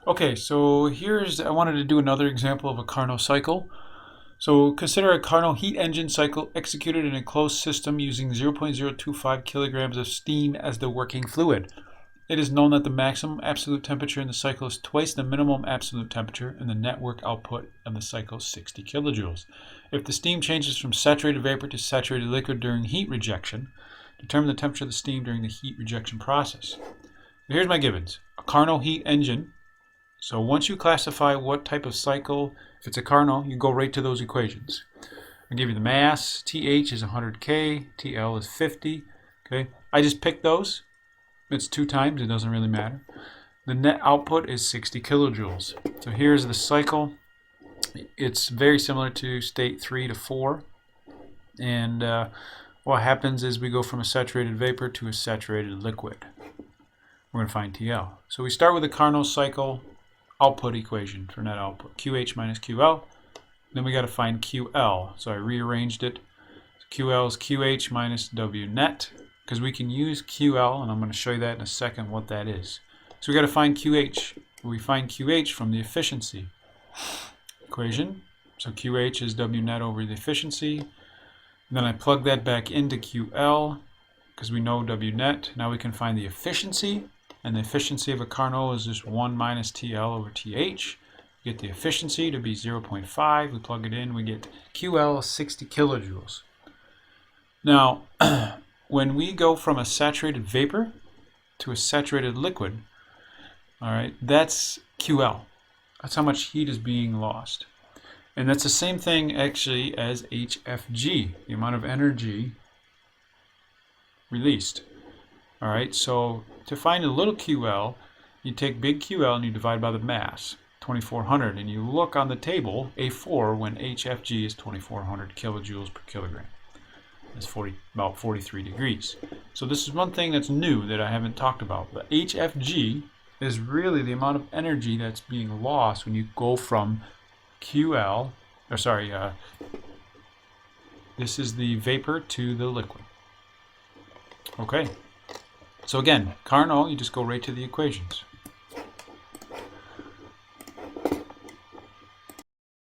Okay, so I wanted to do another example of a Carnot cycle. So consider a Carnot heat engine cycle executed in a closed system using 0.025 kilograms of steam as the working fluid. It is known that the maximum absolute temperature in the cycle is twice the minimum absolute temperature, and the net work output of the cycle is 60 kilojoules. If the steam changes from saturated vapor to saturated liquid during heat rejection, determine the temperature of the steam during the heat rejection process. Here's my givens. A Carnot heat engine. So once you classify what type of cycle, if it's a Carnot, you go right to those equations. I give you the mass. TH is 100K. TL is 50. Okay. I just picked those. It's 2 times. It doesn't really matter. The net output is 60 kilojoules. So here's the cycle. It's very similar to state 3 to 4. And what happens is we go from a saturated vapor to a saturated liquid. We're going to find TL. So we start with the Carnot cycle output equation for net output. QH minus QL. Then we got to find QL. So I rearranged it. QL is QH minus W net, because we can use QL, and I'm going to show you that in a second what that is. So we got to find QH. We find QH from the efficiency equation. So QH is W net over the efficiency. And then I plug that back into QL because we know W net. Now we can find the efficiency. And the efficiency of a Carnot is just 1 minus TL over TH. We get the efficiency to be 0.5. We plug it in. We get QL 60 kilojoules. Now, when we go from a saturated vapor to a saturated liquid, all right, that's QL. That's how much heat is being lost. And that's the same thing actually as HFG, the amount of energy released. All right, so to find a little QL, you take big QL and you divide by the mass, 2400, and you look on the table, A4, when HFG is 2400 kilojoules per kilogram. That's about 43 degrees. So this is one thing that's new that I haven't talked about. The HFG is really the amount of energy that's being lost when you go from this is the vapor to the liquid. Okay. So again, Carnot, you just go right to the equations.